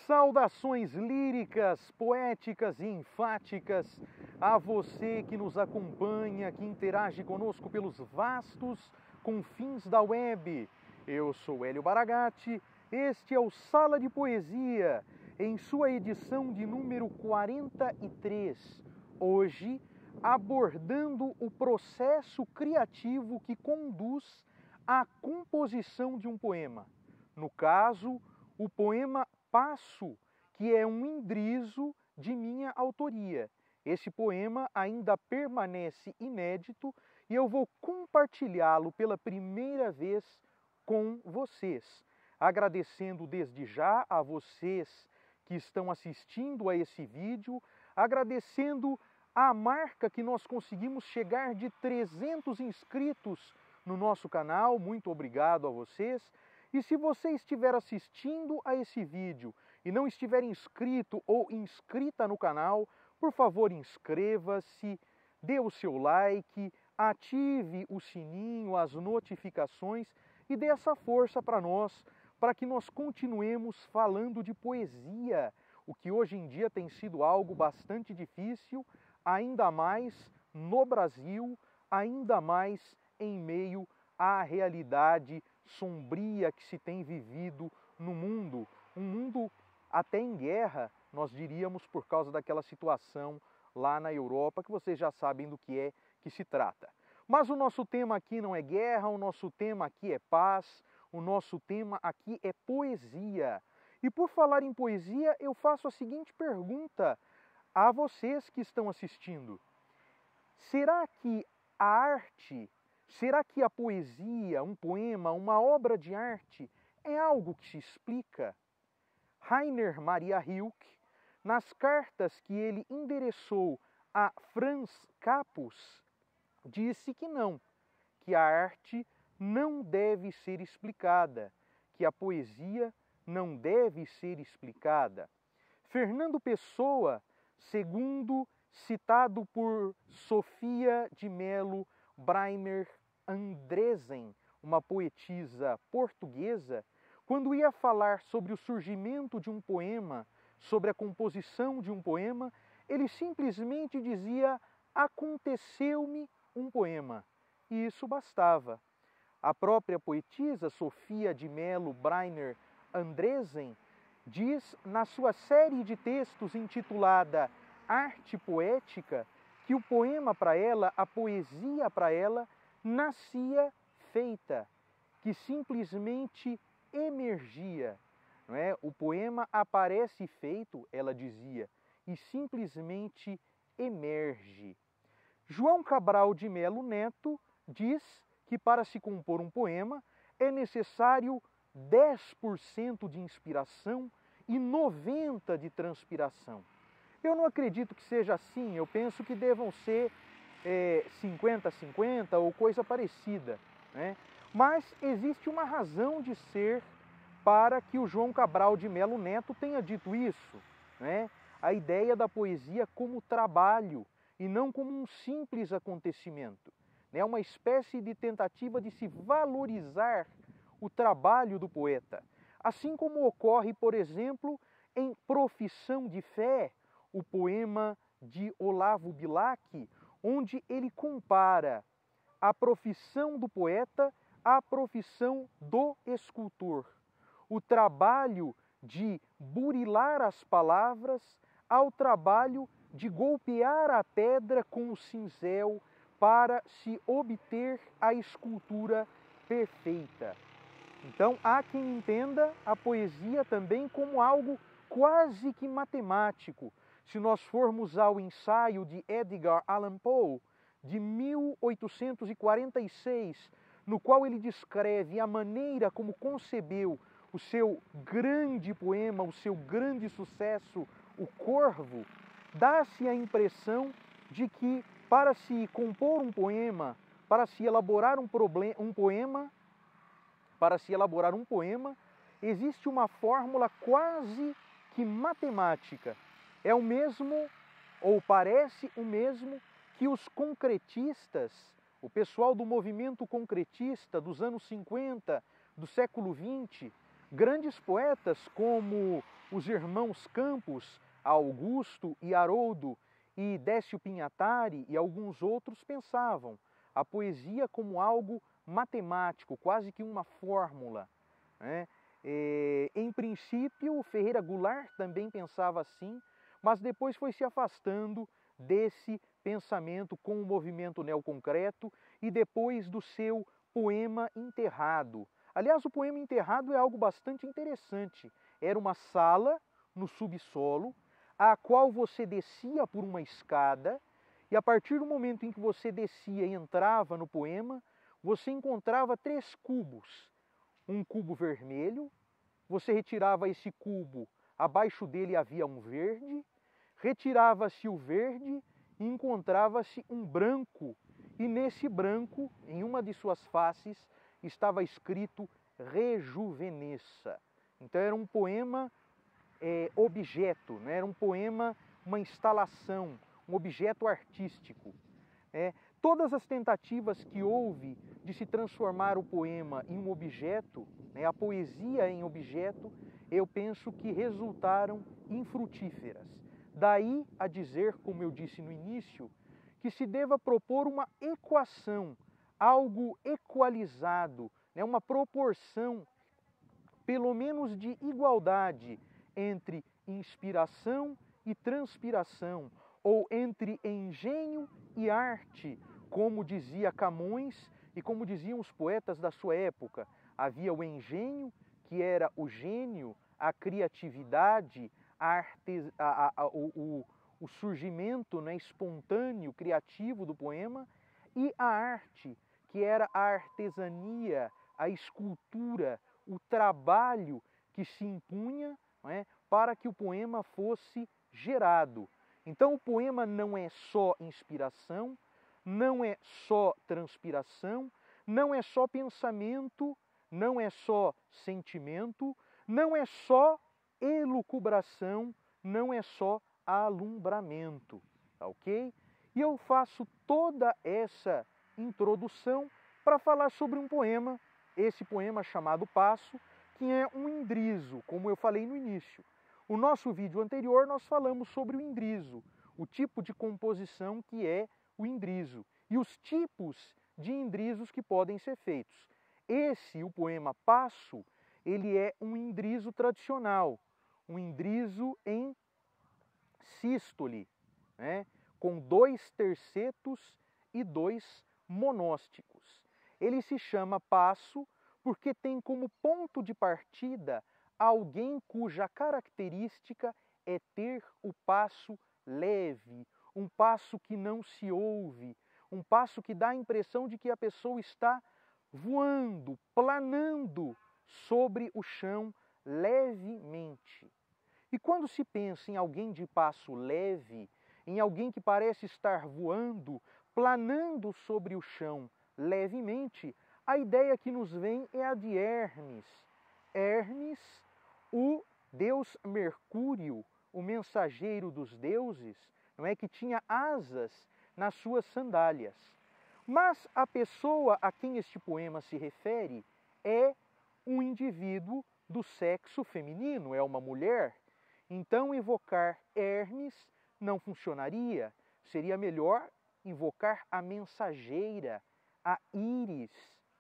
Saudações líricas, poéticas e enfáticas a você que nos acompanha, que interage conosco pelos vastos confins da web. Eu sou Hélio Baragatti, este é o Sala de Poesia, em sua edição de número 43. Hoje, abordando o processo criativo que conduz à composição de um poema. No caso, o poema Passo, que é um indrizo de minha autoria. Esse poema ainda permanece inédito e eu vou compartilhá-lo pela primeira vez com vocês. Agradecendo desde já a vocês que estão assistindo a esse vídeo, agradecendo a marca que nós conseguimos chegar de 300 inscritos no nosso canal. Muito obrigado a vocês. E se você estiver assistindo a esse vídeo e não estiver inscrito ou inscrita no canal, por favor inscreva-se, dê o seu like, ative o sininho, as notificações e dê essa força para nós, para que nós continuemos falando de poesia, o que hoje em dia tem sido algo bastante difícil, ainda mais no Brasil, ainda mais em meio à realidade sombria que se tem vivido no mundo, um mundo até em guerra, nós diríamos, por causa daquela situação lá na Europa, que vocês já sabem do que é que se trata. Mas o nosso tema aqui não é guerra, o nosso tema aqui é paz, o nosso tema aqui é poesia. E por falar em poesia, eu faço a seguinte pergunta a vocês que estão assistindo. Será que a arte, será que a poesia, um poema, uma obra de arte é algo que se explica? Rainer Maria Rilke, nas cartas que ele endereçou a Franz Capus, disse que não, que a arte não deve ser explicada, que a poesia não deve ser explicada. Fernando Pessoa, segundo citado por Sofia de Melo Braimer Andresen, uma poetisa portuguesa, quando ia falar sobre o surgimento de um poema, sobre a composição de um poema, ele simplesmente dizia: aconteceu-me um poema. E isso bastava. A própria poetisa Sofia de Melo Braimer Andresen diz na sua série de textos intitulada Arte Poética que o poema para ela, a poesia para ela, nascia feita, que simplesmente emergia. Não é? O poema aparece feito, ela dizia, e simplesmente emerge. João Cabral de Melo Neto diz que para se compor um poema é necessário 10% de inspiração e 90% de transpiração. Eu não acredito que seja assim, eu penso que devam ser 50-50 ou coisa parecida, né? Mas existe uma razão de ser para que o João Cabral de Melo Neto tenha dito isso, né? A ideia da poesia como trabalho e não como um simples acontecimento. É uma espécie de tentativa de se valorizar o trabalho do poeta. Assim como ocorre, por exemplo, em Profissão de Fé, o poema de Olavo Bilac, onde ele compara a profissão do poeta à profissão do escultor. O trabalho de burilar as palavras ao trabalho de golpear a pedra com o cincel para se obter a escultura perfeita. Então, há quem entenda a poesia também como algo quase que matemático. Se nós formos ao ensaio de Edgar Allan Poe, de 1846, no qual ele descreve a maneira como concebeu o seu grande poema, o seu grande sucesso, O Corvo, dá-se a impressão de que para se compor um poema, para se elaborar um poema, existe uma fórmula quase que matemática. É o mesmo, ou parece o mesmo, que os concretistas, o pessoal do movimento concretista dos anos 50, do século XX, Grandes poetas como os irmãos Campos, Augusto e Haroldo, e Décio Pinhatari e alguns outros pensavam a poesia como algo matemático, quase que uma fórmula, né? Em princípio, Ferreira Goulart também pensava assim, mas depois foi se afastando desse pensamento com o movimento neoconcreto e depois do seu poema Enterrado. Aliás, o poema Enterrado é algo bastante interessante. Era uma sala no subsolo, a qual você descia por uma escada, e a partir do momento em que você descia e entrava no poema, você encontrava 3 cubos. Um cubo vermelho, você retirava esse cubo, abaixo dele havia um verde, retirava-se o verde e encontrava-se um branco, e nesse branco, em uma de suas faces, estava escrito Rejuvenesça. Então era um poema objeto, né? Era um poema, uma instalação, um objeto artístico. Todas as tentativas que houve de se transformar o poema em um objeto, né, a poesia em objeto, eu penso que resultaram infrutíferas. Daí a dizer, como eu disse no início, que se deva propor uma equação, algo equalizado, né, uma proporção, pelo menos de igualdade, entre inspiração e transpiração, ou entre engenho e arte, como dizia Camões e como diziam os poetas da sua época. Havia o engenho, que era o gênio, a criatividade, o surgimento, né, espontâneo, criativo do poema, e a arte, que era a artesania, a escultura, o trabalho que se impunha, né, para que o poema fosse gerado. Então o poema não é só inspiração, não é só transpiração, não é só pensamento, não é só sentimento, não é só elucubração, não é só alumbramento, tá ok? E eu faço toda essa introdução para falar sobre um poema, esse poema chamado Passo, que é um indrizo, como eu falei no início. O nosso vídeo anterior nós falamos sobre o indrizo, o tipo de composição que é o indrizo e os tipos de indrizos que podem ser feitos. O poema Passo, ele é um indrizo tradicional, um indrizo em sístole, né, com 2 tercetos e 2 monósticos. Ele se chama passo porque tem como ponto de partida alguém cuja característica é ter o passo leve, um passo que não se ouve, um passo que dá a impressão de que a pessoa está voando, planando sobre o chão levemente. E quando se pensa em alguém de passo leve, em alguém que parece estar voando, planando sobre o chão levemente, a ideia que nos vem é a de Hermes. Hermes, o deus Mercúrio, o mensageiro dos deuses, não é, que tinha asas nas suas sandálias. Mas a pessoa a quem este poema se refere é um indivíduo do sexo feminino, é uma mulher. Então invocar Hermes não funcionaria. Seria melhor invocar a mensageira, a Íris,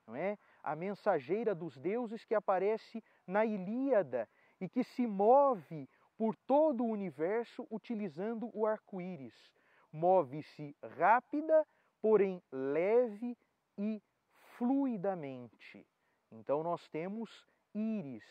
não é? A mensageira dos deuses que aparece na Ilíada e que se move por todo o universo utilizando o arco-íris. Move-se rápida, porém leve e fluidamente. Então nós temos Íris,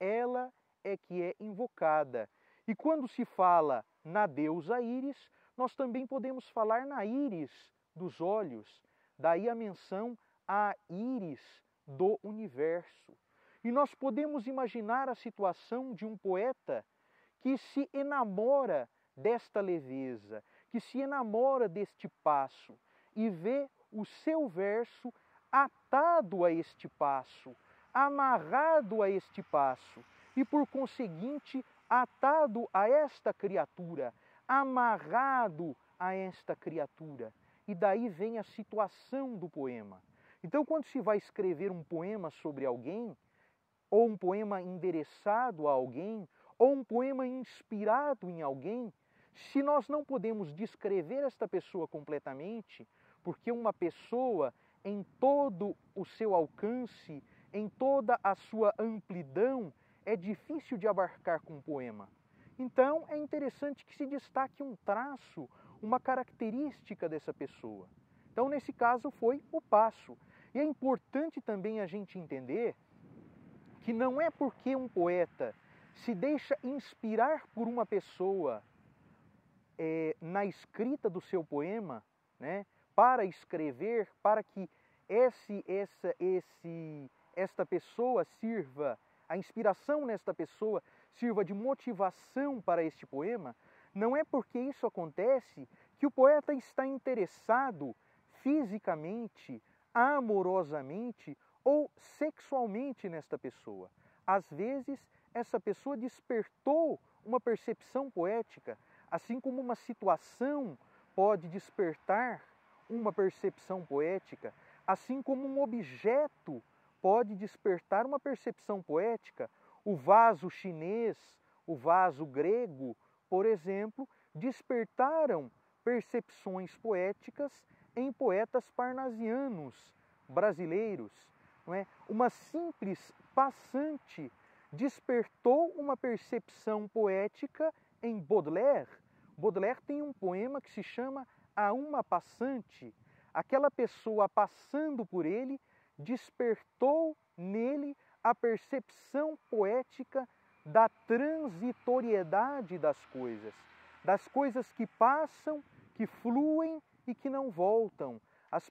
ela é que é invocada. E quando se fala na deusa Íris, nós também podemos falar na íris dos olhos, daí a menção à íris do universo. E nós podemos imaginar a situação de um poeta que se enamora desta leveza, que se enamora deste passo e vê o seu verso atado a este passo, amarrado a este passo e, por conseguinte, atado a esta criatura, amarrado a esta criatura. E daí vem a situação do poema. Então, quando se vai escrever um poema sobre alguém, ou um poema endereçado a alguém, ou um poema inspirado em alguém, se nós não podemos descrever esta pessoa completamente, porque uma pessoa em todo o seu alcance, em toda a sua amplidão, é difícil de abarcar com um poema. Então é interessante que se destaque um traço, uma característica dessa pessoa. Então nesse caso foi o passo. E é importante também a gente entender que não é porque um poeta se deixa inspirar por uma pessoa na escrita do seu poema, né, para escrever, para que esta pessoa sirva, a inspiração nesta pessoa sirva de motivação para este poema, não é porque isso acontece que o poeta está interessado fisicamente, amorosamente ou sexualmente nesta pessoa. Às vezes, essa pessoa despertou uma percepção poética, assim como uma situação pode despertar uma percepção poética, assim como um objeto pode despertar uma percepção poética. O vaso chinês, o vaso grego, por exemplo, despertaram percepções poéticas em poetas parnasianos brasileiros. Não é? Uma simples passante despertou uma percepção poética em Baudelaire. Baudelaire tem um poema que se chama A uma Passante. Aquela pessoa passando por ele despertou nele a percepção poética da transitoriedade das coisas que passam, que fluem e que não voltam, as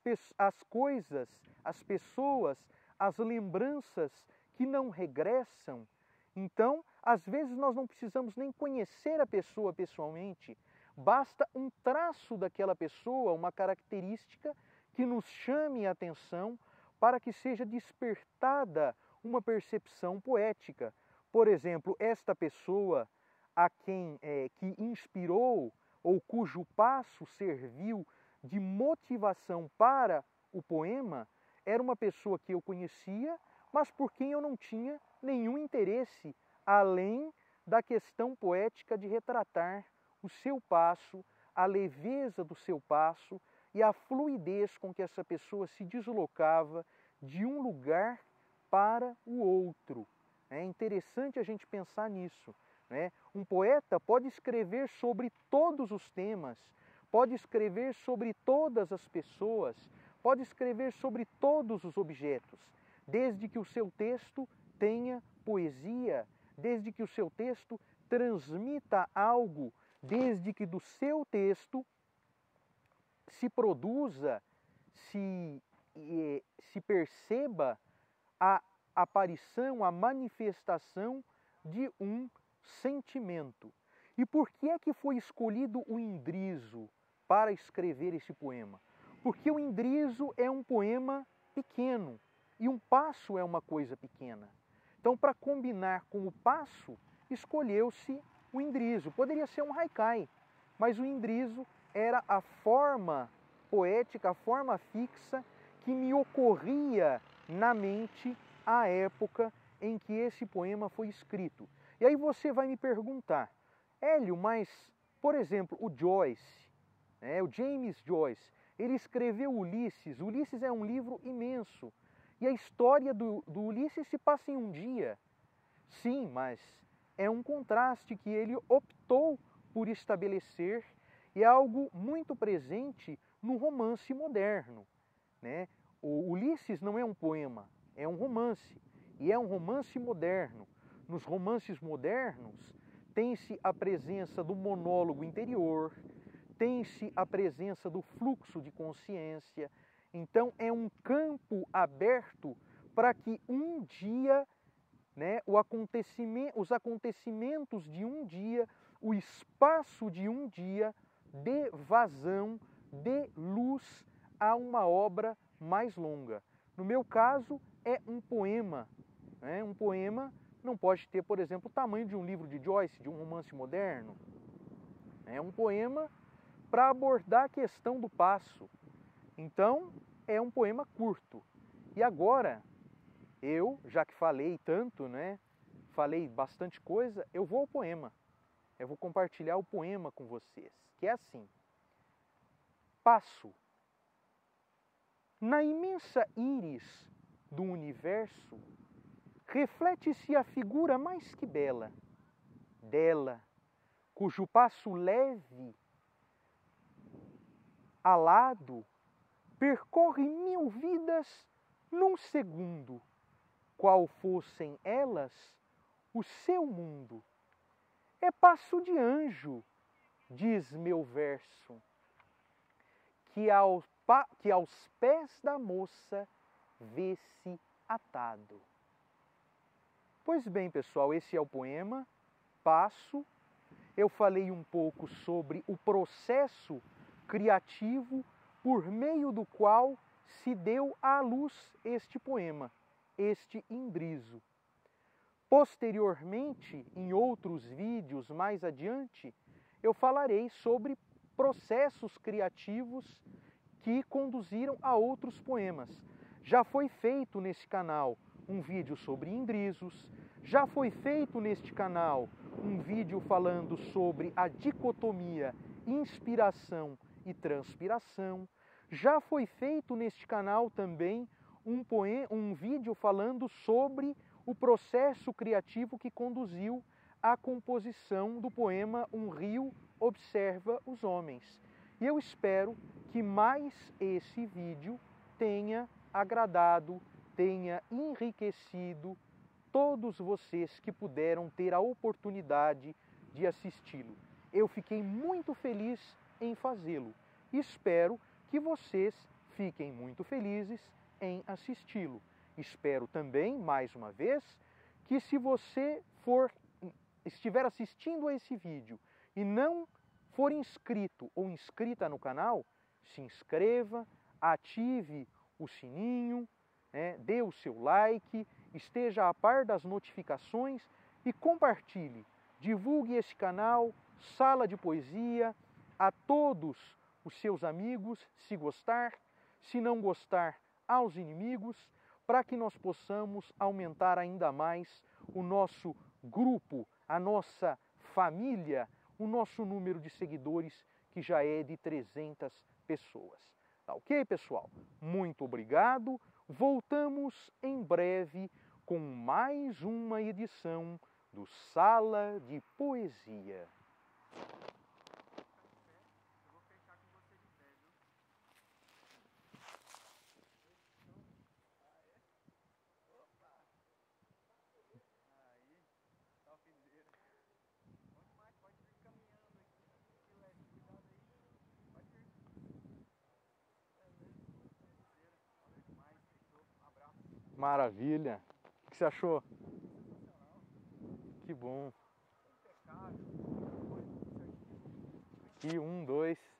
coisas, as pessoas, as lembranças que não regressam. Então, às vezes nós não precisamos nem conhecer a pessoa pessoalmente, basta um traço daquela pessoa, uma característica que nos chame a atenção para que seja despertada uma percepção poética. Por exemplo, esta pessoa a quem que inspirou ou cujo passo serviu de motivação para o poema era uma pessoa que eu conhecia, mas por quem eu não tinha nenhum interesse, além da questão poética de retratar o seu passo, a leveza do seu passo e a fluidez com que essa pessoa se deslocava de um lugar para o outro. É interessante a gente pensar nisso, né? Um poeta pode escrever sobre todos os temas, pode escrever sobre todas as pessoas, pode escrever sobre todos os objetos, desde que o seu texto tenha poesia, desde que o seu texto transmita algo, desde que do seu texto se produza, se perceba a aparição, a manifestação de um sentimento. E por que é que foi escolhido o Indrizo para escrever esse poema? Porque o Indrizo é um poema pequeno e um passo é uma coisa pequena. Então, para combinar com o passo, escolheu-se o Indrizo. Poderia ser um haikai, mas o Indrizo era a forma poética, a forma fixa que me ocorria na mente à época em que esse poema foi escrito. E aí você vai me perguntar, Hélio, mas, por exemplo, o Joyce, o James Joyce, ele escreveu Ulisses. Ulisses é um livro imenso. E a história do Ulisses se passa em um dia. Sim, mas é um contraste que ele optou por estabelecer e é algo muito presente no romance moderno. Né? O Ulisses não é um poema, é um romance. E é um romance moderno. Nos romances modernos, tem-se a presença do monólogo interior, tem-se a presença do fluxo de consciência. Então é um campo aberto para que um dia, os acontecimentos de um dia, o espaço de um dia, dê vazão, dê luz a uma obra mais longa. No meu caso, é um poema. Um poema não pode ter, por exemplo, o tamanho de um livro de Joyce, de um romance moderno. É um poema para abordar a questão do passo. Então, é um poema curto. E agora, eu, já que falei tanto, né? Falei bastante coisa, eu vou ao poema. Eu vou compartilhar o poema com vocês, que é assim. Passo. Na imensa íris do universo, reflete-se a figura mais que bela, dela, cujo passo leve, alado, percorre 1000 vidas num segundo, qual fossem elas o seu mundo. É passo de anjo, diz meu verso, que aos pés da moça vê-se atado. Pois bem, pessoal, esse é o poema, Passo. Eu falei um pouco sobre o processo criativo por meio do qual se deu à luz este poema, este Indrizo. Posteriormente, em outros vídeos mais adiante, eu falarei sobre processos criativos que conduziram a outros poemas. Já foi feito nesse canal um vídeo sobre Indrizos, já foi feito neste canal um vídeo falando sobre a dicotomia inspiração e transpiração, já foi feito neste canal também um vídeo falando sobre o processo criativo que conduziu à composição do poema Um Rio Observa os Homens. E eu espero que mais esse vídeo tenha agradado, tenha enriquecido todos vocês que puderam ter a oportunidade de assisti-lo. Eu fiquei muito feliz em fazê-lo. Espero que vocês fiquem muito felizes em assisti-lo. Espero também, mais uma vez, que se você estiver assistindo a esse vídeo e não for inscrito ou inscrita no canal, se inscreva, ative o sininho, dê o seu like, esteja a par das notificações e compartilhe. Divulgue esse canal, Sala de Poesia, a todos os seus amigos, se gostar, se não gostar, aos inimigos, para que nós possamos aumentar ainda mais o nosso grupo, a nossa família, o nosso número de seguidores, que já é de 300 pessoas. Tá ok, pessoal? Muito obrigado. Voltamos em breve com mais uma edição do Sala de Poesia. Maravilha. O que você achou? Que bom. Aqui, 1, 2.